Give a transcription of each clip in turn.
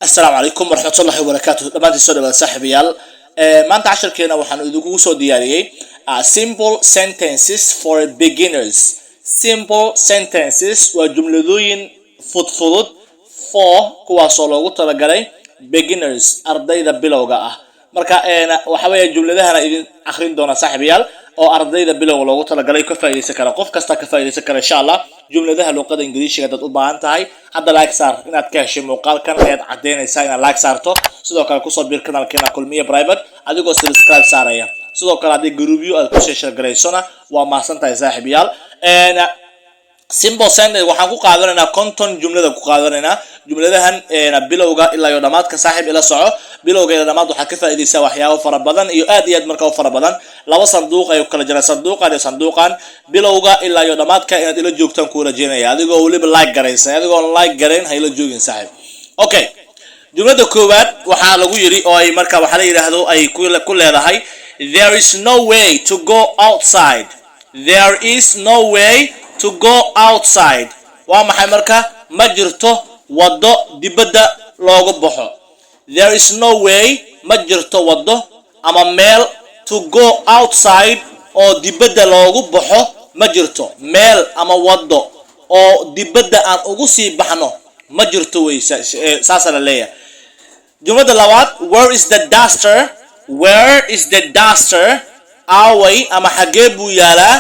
السلام عليكم ورحمة الله وبركاته. دمانتي سو dhawaad saaxiibayaal maanta casharkeena waxaan idinku soo diyaariyay simple sentences for beginners. Simple sentences waa jumladooyin fudfudud for kuwaas oo loogu talagalay beginners, ardayda bilowga ah. Marka waxa weeye jumladahana idin akhrin doona saaxiibayaal oo ardayda bilowga loogu talagalay ka faa'iideysan kara, qof kasta ka faa'iideysan kara insha Allah. jumladaha luqada Ingiriisiga dad u baahan tahay hadda like saar inaad ka heshay muuqaalkan ayaad cadeynaysaa inaad like saarto, sidoo kale ku soo bir kanaalkeena kulmiye private adigoo subscribe saaraya, sidoo kale hadii groupyo aad ku share gareysona waa maasantahay saaxiibayaal. Simple sentence waxaan ku qaadanaynaa konton jumlada ku qaadanaynaa jumladahan bilowga ilaa iyo dhamaadka saaxiib ila soco. bilowga ilaa dhamaad waxaad ka faa'iideysaa waxyaabo fara badan iyo aad markaa u fara badan. laba sanduuq ay kala jiraan, sanduuqan iyo sanduuqan. bilowga ilaa iyo dhamaadka inaad ila joogtaan ku rajeynaya adigoo waliba like gareysa, adigoo like gareyn ha ila joogin saaxiib. Okay, jumlada koowaad waxaa lagu yiri oo ay markaa waxa la yiraahdo ay ku leedahay there is no way to go outside. There is no way to go outside. waa maxay marka ma jirto wado dibadda looga baxo. There is no way ma jirto wado ama meel to go outside oo dibadda loogu baxo ma jirto. meel ama wado oo dibadda aan ugu sii baxno ma jirto way saasa la leeyahay. jumlada labaad where is the duster. Where is the duster? away ama xagee buu yaalaa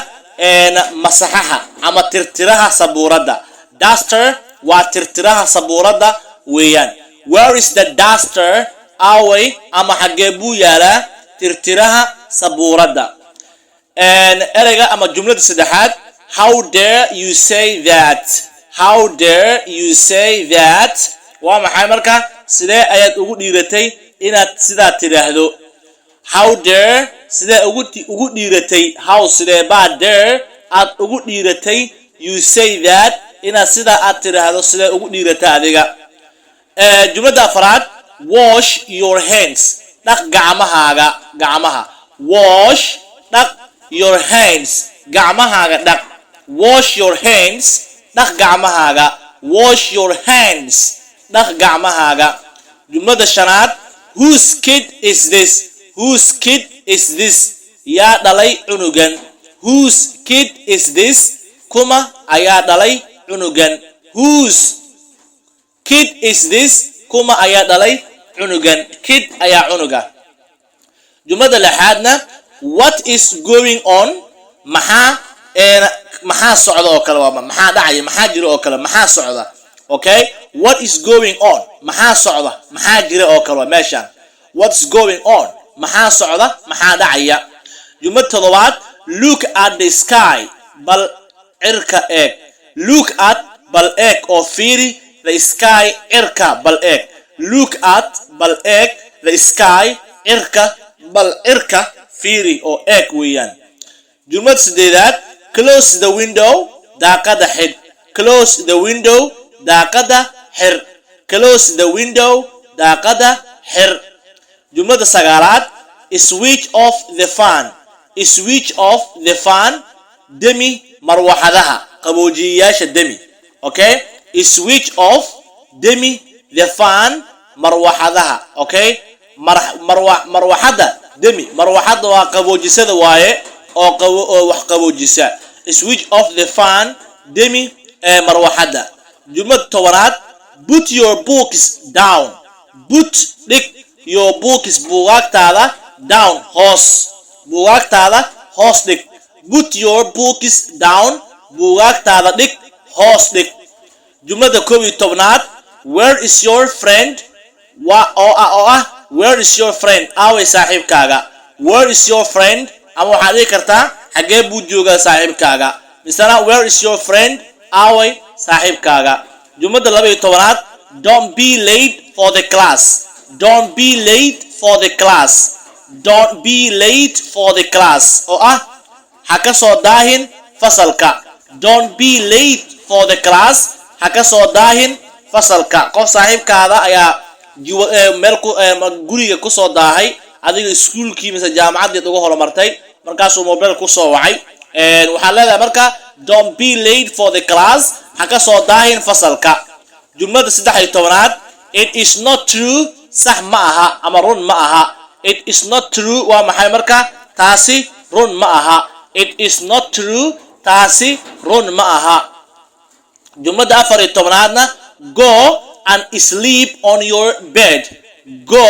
masaxaha ama tirtiraha sabuurada. duster waa tirtiraha sabuurada weeyaan. where is the duster? away ama xagee buu yaalaa tirtiraha sabuurada. ereyga ama jumlada saddexaad how dare you say that. How dare you say that? waa maxay marka sidee ayaad ugu dhiiratay inaad sidaa tiraahdo. how dare sidee ugu dhiiratay, how sidee baa dare aad ugu dhiiratay you say that inaad sidaa aad tiraahdo sidee ugu dhiiratay adiga. jumlada afraad wash your hands. dhaq gacmahaaga. wash dhaq your hands. gacmahaaga dhaq. wash your hands. dhaq gacmahaaga. wash your hands. dhaq gacmahaaga. jumlada shanaad whose kid is this. Whose kid is this? yaa dhalay cunugan. Whose kid is this? kuma ayaa dhalay cunugan. Whose kid is this? kuma ayaa dhalay cunugan. kid ayaa cunuga. jumlada lixaadna what is going on. maxaa socda oo kale waa maxaa dhacaya, maxaa jira oo kale, maxaa socda. Okay, what is going on? maxaa socda, maxaa jira oo kale waa meeshan. What is going on? maxaa socda, maxaa dhacaya. jumlada toddobaad look at the sky. bal cirka eeg. look at bal eeg oo fiiri the sky cirka bal eeg. look at bal eeg the sky cirka bal cirka fiiri oo eeg weeyaan. jumlada siddeedaad close the window. daaqada xidh. close the window. daaqada xir. close the window. daaqada xir. jumlada sagaalaad switch off the fan. switch off the fan. demi marwaxadaha qaboojiyayaasha demi. Okay, switch off demi the fan marwaxadaha. Okay, marwaxada demi. marwaxada waa qaboojisada waaye oo wax qaboojisa. switch off the fan demi marwaxada. jumlada tobanaad put your books down. put dhig your books buugaagtaada down hoos. buugaagtaada hoos dhig. put your books down. buugaagtaada dhig hoos dhig. jumlada 11aad where is your friend. where is your friend? away saaxiibkaaga. where is your friend ama waxaad dhihi kartaa xagee buu joogaa saaxiibkaaga. misana where is your friend? away saaxiibkaaga. jumlada 12aad don't be late for the class. Don't be late for the class. Don't be late for the class. oo ha ka soo daahin fasalka. Don't be late for the class. ha ka soo daahin fasalka. qof saaxiibkaada ayaa meel guriga ku soo daahay adiga iskuulkii mise jaamacadeed uga horumartay markaasuu mobile ku soo wacay. waxaa leedahay marka don't be late for the class. ha ka soo daahin fasalka. jumlada 13aad it is not true صح معها أما رون معها it is not true ومحي مركا تاسي رون معها it is not true تاسي رون معها جملة أفر التمنادنا go and sleep on your bed go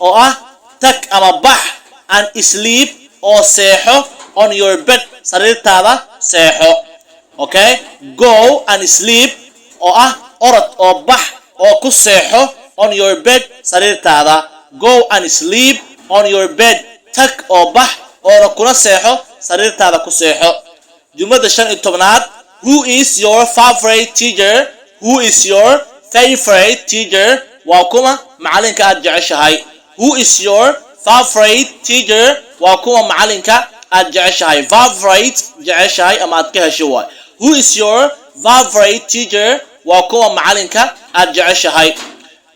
أو تك أما بح and sleep أو سيحو on your bed سرير تادا سيحو okay go and sleep أو أرد أو بح أو كسيحو on your bed سرير تادا go and sleep on your bed تك أو بح أو ركونا سيحو سرير تادا كسيحو جملة شان التمناد who is your favorite teacher who is your favorite teacher وكما معلنك أجعشهاي who is your favorite teacher وكما معلنك أجعشهاي favorite جعشهاي أما أتكهشواي who is your favorite teacher وكما معلنك أجعشهاي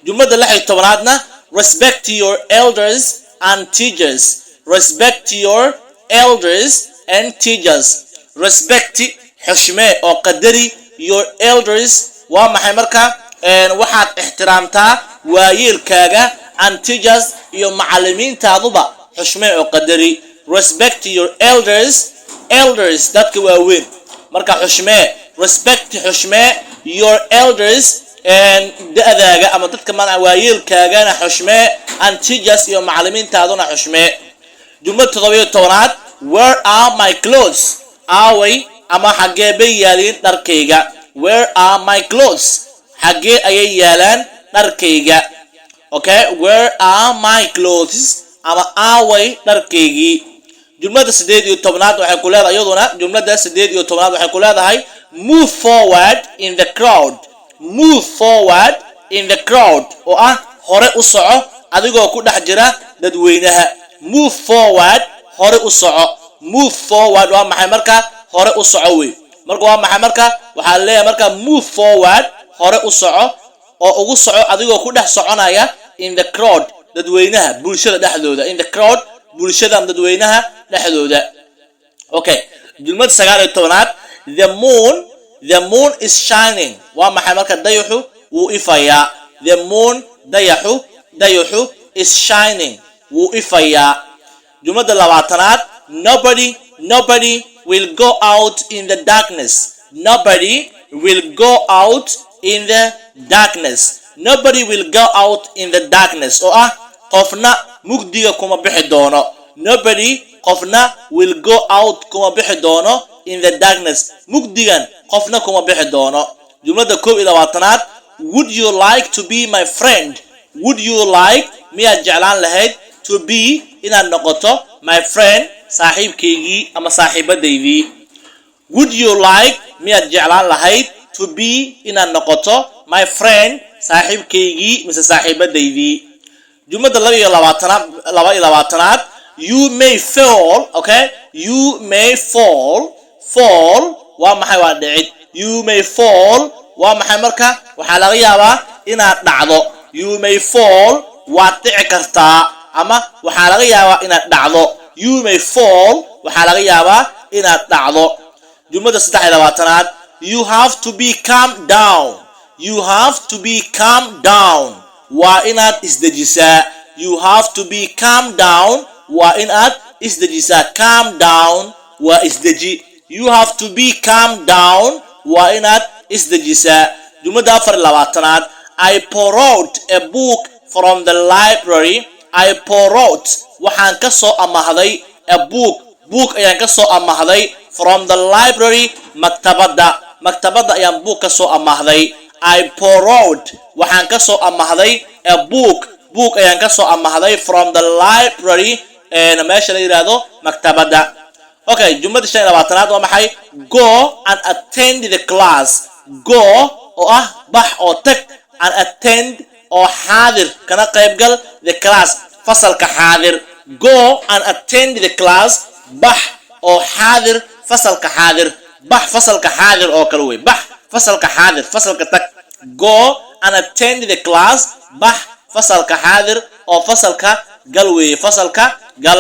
جملة لحي تمرادنا respect your elders and teachers respect your elders and teachers respect حشمة أو قدري your elders ومحي مركا waxaad ixtiraamtaa waayilkaaga and teachers iyo macallimiin taaduba xushmee oo qadari respect your elders dadka waaweyn marka xushmee respect xushmee your elders and da'daaga ama dadka waayilkaagana xushmee and teachers iyo macallimiin taaduna xushmee jumlad 17aad where are my clothes away ama xagee bay yaalin dharkayga where are my clothes xagee ayay yaalaan dharkayga okay where are my clothes ama away dharkaygii jumlada 18aad waxay ku leedahay iyaduna jumlada 18aad waxay ku leedahay move forward in the crowd move forward in the crowd oo hore u soco adigoo ku dhex jira dadweynaha move forward hore u soco move forward waa maxay marka hore u soco way marka waa maxay marka waxa la leeyahay marka move forward hore u soco oo ugu soco adigoo ku dhex soconaya in the crowd dadweynaha bulshada dhexdooda in the crowd bulshada dadweynaha dhexdooda okay jumlad 19aad the moon is shining waa maxay marka dayaxu wuu ifayaa the moon dayaxu is shining wuu ifayaa jumlada 20aad nobody will go out in the darkness nobody will go out in the darkness nobody will go out in the darkness oo qofna mugdiga kuma bixi doono nobody qofna will go out kuma bixi doono in the darkness mugdigan qofna kuma bixi doono jumlada 21aad would you like to be my friend would you like miyaad jeclaan lahayd to be inaad noqoto my friend saaxiibkaygii ama saaxiibadaydii would you like miyaad jeclaan lahayd to be inaad noqoto my friend saaxiibkaygii mise saaxiibadaydii jumlada 22aad you may fall okay you may fall waa maxay waa dhicid you may fall waa maxay marka waxa laga yaabaa inaad dhacdo you may fall waad dhici kartaa ama waxa laga yaabaa inaad dhacdo you may fall waxa laga yaabaa inaad dhacdo jumlada 23aad you have to be calm down you have to be calm down waa inaad isdejisaa you have to be calm down waa inaad isdejisaa calm down waa isdeji you have to be calm down waa inaad isdejisaa jumlada 24aad I borrowed a book from the library I borrowed waxaan ka soo amahday a book ayaan ka soo amahday from the library maktabada ayaan book ka soo amahday I borrowed waxaan ka soo amahday a book ayaan ka soo amahday from the library meesha la yiraahdo maktabada okay jumlada 25aad waa maxay go and attend the class go oo bax oo tag and attend oo xaadir kana qaybgal the class fasalka xaadir go and attend the class bax oo xaadir fasalka xaadir bax fasalka xaadir oo kale way bax fasalka xaadir fasalka tag go and attend the class bax fasalka xaadir oo fasalka gal way fasalka gal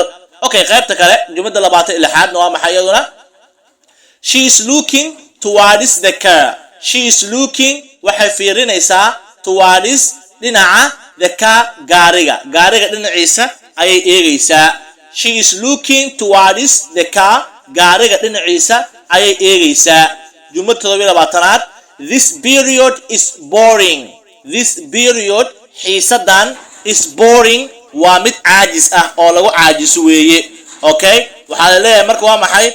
okay qaybta kale jumlada 26aad waa maxay iyaduna she is looking towards the car she is looking waxay fiirinaysaa towards dhinaca the car gaariga dhinaciisa ayay eegaysaa. She is looking towards the car gaariga dhinaciisa ayay eegaysaa. Jumlad 27aad this period is boring. This period xiisadan is boring waa mid caajis ah oo lagu caajiso weeye. Okay, waxaa la leeyahay marka waa maxay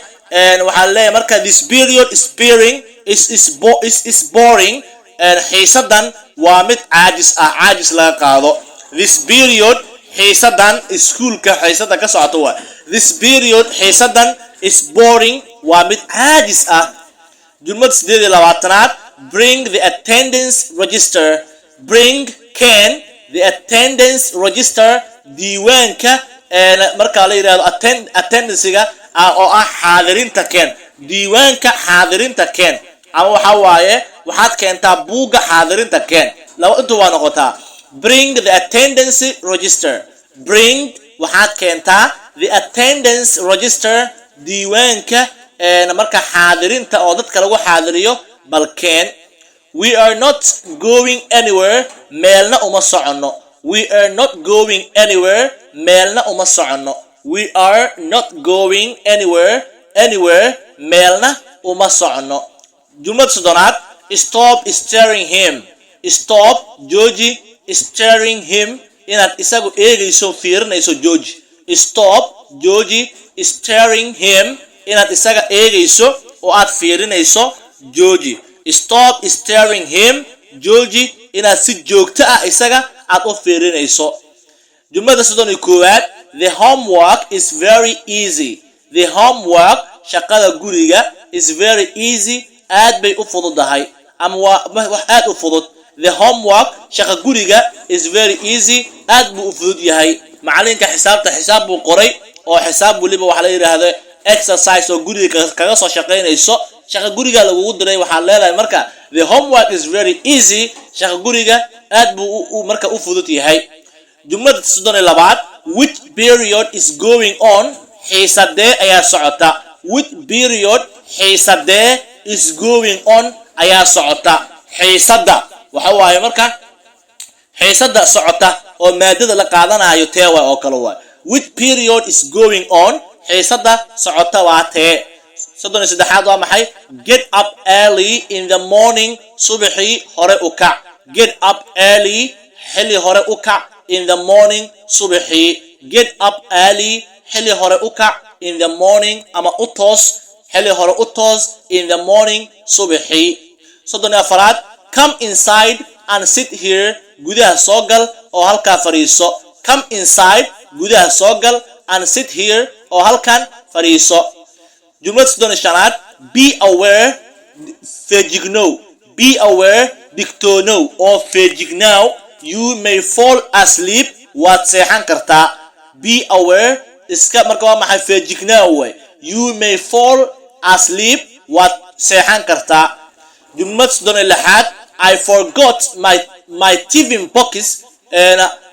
waxaa la leeyahay marka this period is boring xiisadan waa mid caajis ah caajis laga qaado. This period xiisadan iskuulka xiisada ka socoto waa this period xiisadan is boring waa mid caajis ah. Jumlad 28aad bring the attendance register. Bring can the attendance register diiwaanka marka la yiraahdo attendance-ga oo ah xaadirinta keen diiwaanka xaadirinta keen ama waxa waaye waxaad keentaa buugga xaadirinta keen laba inta waa noqotaa. Bring the attendance register. Bring waxaad keentaa the attendance register diiwaanka marka xaadirinta oo dadka lagu xaadiriyo balkeen. We are not going anywhere meelna uma socono. We are not going anywhere meelna uma socono. We are not going anywhere meelna uma socono. Jumlad 30aad stop staring him. Stop jooji staring him inaad isagu eegayso fiirinayso jooji. Stop jooji staring him inaad isaga eegayso oo aad fiirinayso jooji. Stop staring him jooji inaad si joogto ah isaga aad u fiirinayso. Jumlada 31aad the homework is very easy. The homework shaqada guriga is very easy aad bay u fududahay ama wax aad u fudud. The homework shaqa guriga is very easy aad buu u fudud yahay. Macalinka xisaab buu qoray oo xisaab waliba waxa la yiraahdo exercise oo guriga kaga soo shaqeynayso. Shaqa guriga lagu diray waxa leedahay marka the homework is very easy shaqa guriga aad buu marka u fudud yahay. Jumlada 32aad which period is going on xiisadee ayaa socota. Which period xiisadee is going on ayaa socota. Xiisada waxa waaye marka xiisada socota oo maadada la qaadanayo teewa oo kale waa. Which period is going on xiisada socota waa tee. 33aad waa maxay get up early in the morning subaxii hore u kac. Get up early xilli hore u kac in the morning subaxii. Get up early xilli hore u kac in the morning ama u toos xilli hore u toos in the morning subaxii. 34aad come inside and sit here gudaha soo gal oo halkaa fadhiiso. Come inside gudaha soo gal and sit here oo halkan fadhiiso. Jumlad 35aad be aware feejignow. Be aware digtoonow oo feejignow you may fall asleep waad seexan kartaa. Be aware iska marka waa maxay feejignow way you may fall asleep waad seexan kartaa. Jumlad 36aad I forgot my tiffin box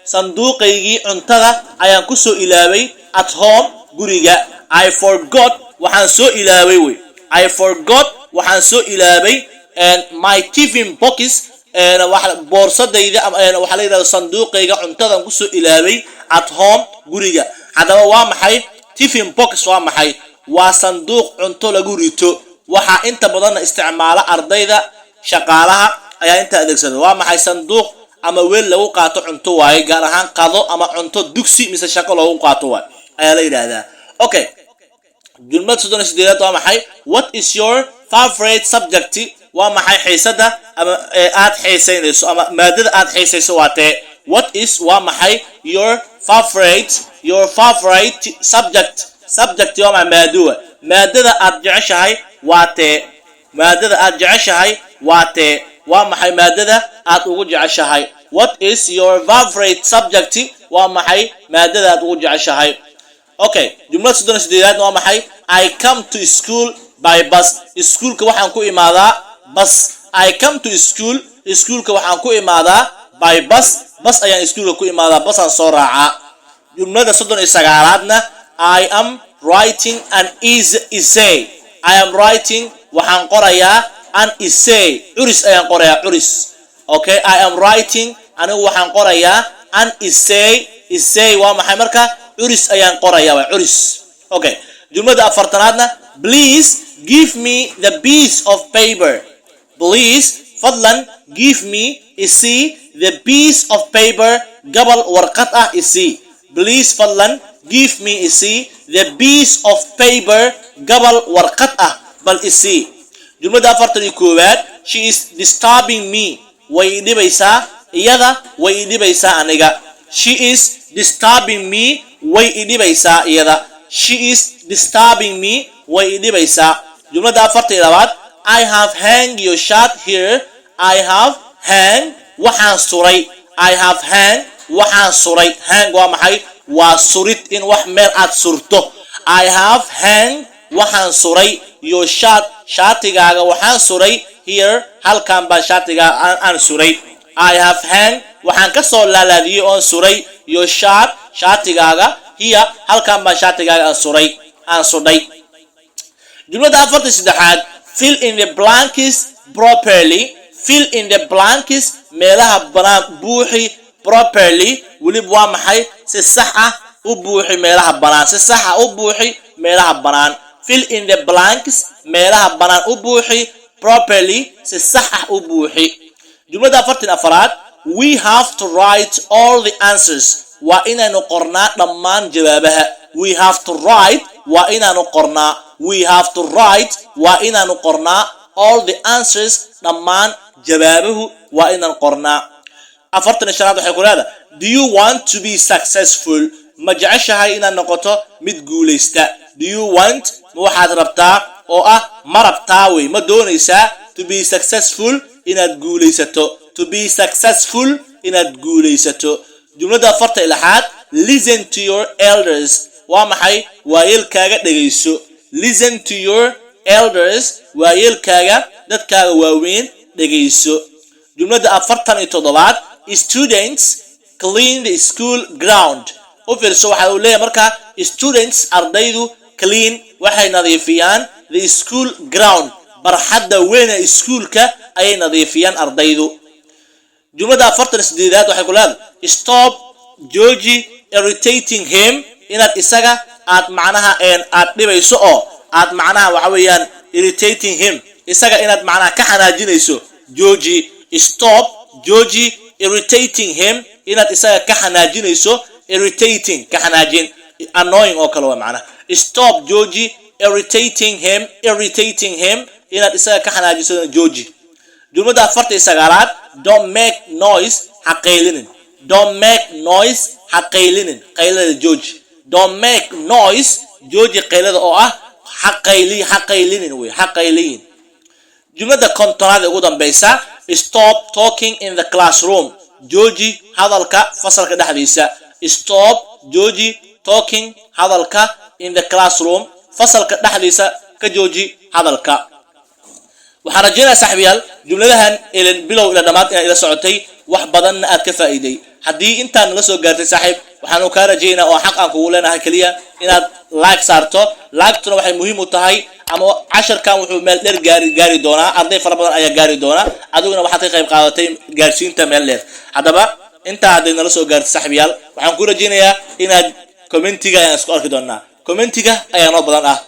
sanduuqaygii cuntada ayaan ku soo ilaaway at home guriga. I forgot waxaan soo ilaaway way. I forgot waxaan soo ilaaway my tiffin box boorsadayda waxa la yiraahdo sanduuqayga cuntada aan ku soo ilaaway at home guriga. Hadaba waa maxay tiffin box waa maxay? Waa sanduuq cunto lagu rito. Waxa inta badan isticmaala ardayda shaqaalaha ayaa inta adeegsada. Waa maxay sanduuq ama weel lagu qaato cunto waaye gaar ahaan qado ama cunto dugsi mise shaqo lagu qaato waaye ayaa la yiraahdaa. Okay, jumlad 38aad waa maxay what is your favorite subject? Waa maxay xiisada ama aad xiisaynayso ama maadada aad xiisayso waa tee. What is waa maxay your favorite subject? Subject waa maadada maadada aad jeceshahay waa tee. Maadada aad jeceshahay waa tee. Waa maxay maadada aad ugu jeceshahay? What is your favorite subject? Waa maxay maadada aad ugu jeceshahay? Okay, jumlad 38aad waa maxay I come to school by bus. Schoolka waxaan ku imaadaa bus. I come to school. Schoolka waxaan ku imaadaa by bus. Bus ayaan schoolka ku imaadaa bus aan soo raacaa. Jumlada 39aadna I am writing an essay. I am writing waxaan qorayaa an essay. Curis ayaan qorayaa curis. Okay, I am writing anigu waxaan qorayaa an essay waa maxay marka curis ayaan qorayaa waa curis. Okay, jumlada afartanaadna please give me the piece of paper. Please fadlan give me isii the piece of paper gabal warqad ah isii. Please fadlan give me isii the piece of paper gabal warqad ah bal isii. jumlada afartan iyo koowaad she is disturbing me way dhibaysaa iyada way dhibaysaa aniga. She is disturbing me way dhibaysaa iyada. She is disturbing me way dhibaysaa. jumlada afartan iyo labaad I have hang your shirt here. I have hang waxaan suray. I have hang waxaan suray. Hang waa maxay? Waa surid in wax meel aad surto. I have hang waxaan suray your shirt shaatigaaga waxaan suray here halkan baa shaatigaaga aan suray. I have hang waxaan ka soo laalaadiyay oon suray your shirt shaatigaaga here halkan baa shaatigaaga aan sudhay. jumlada afartan iyo saddexaad fill in the blanks properly. Fill in the blanks meelaha banaan buuxi properly waliba waa maxay si sax ah u buuxi meelaha banaan. Si sax ah u buuxi meelaha banaan. Fill in the blanks meelaha banaan u buuxi properly si sax ah u buuxi. jumlada afartan iyo afaraad we have to write all the answers. waa inaanu qornaa dhammaan jawaabaha. We have to write waa inaanu qornaa. We have to write waa inaanu qornaa all the answers dhammaan jawaabuhu waa inaan qornaa. afartan iyo shanaad waxay ku leedahay do you want to be successful? ma jeceshahay inaad noqoto mid guulaysta. Do you want ma waxaad rabtaa oo ah ma rabtaa wey ma doonaysaa to be successful inaad guulaysato. To be successful inaad guulaysato. jumlada afartan iyo lixaad listen to your elders. waa maxay? waayeelkaaga dhegayso. Listen to your elders waayeelkaaga dadkaaga waaweyn dhegayso. jumlada afartan iyo toddobaad students clean the school ground. u fiirso waxa uu leeyahay marka students ardaydu clean waxay nadiifiyaan the school ground barxadda weyn ee iskuulka ayay nadiifiyaan ardaydu. jumlada afartan iyo siddeedaad waxay ku leedahay stop jooji irritating him. inaad isaga aad macnaha aad dhibayso oo aad macnaha waxa weeyaan irritating him isaga inaad macnaha ka xanaajinayso. jooji stop jooji irritating him inaad isaga ka xanaajinayso. irritating ka xanaajin annoying oo kale waa macnaha. stop jooji irritating him inaad isaga ka xanaajiso jooji. jumlada afartan iyo sagaalaad don't make noise ha qaylinin. Don't make noise ha qaylinin qaylada jooji. Don't make noise jooji qaylada oo ah ha qaylinin wey ha qayliyin. jumlada kontonaad ugu dambaysa stop talking in the classroom. jooji hadalka fasalka dhexdiisa. Stop jooji talking hadalka in the classroom fasalka dhexdiisa ka jooji hadalka. waxaan rajaynayaa saaxiibayaal jumladahan ilaa bilow ilaa dhamaad inaad ila socotay wax badan aad ka faa'iiday. haddii intaan la soo gaartay saaxiib waxaanu ka rajaynayaa oo xaq aan kugu leenahay kaliya inaad like saarto. like-tuna waxay muhiim u tahay ama casharkan wuxuu meel dheer gaari doonaa. arday fara badan ayaa gaari doona. adiguna waxaad ka qayb qaadatay gaarsiinta meel dheer. haddaba intaa hadday nala soo gaartay saaxiibayaal waxaan ku rajaynayaa inaad commentiga ayaan isku arki doonaa. commentiga ayaa noo badan ah.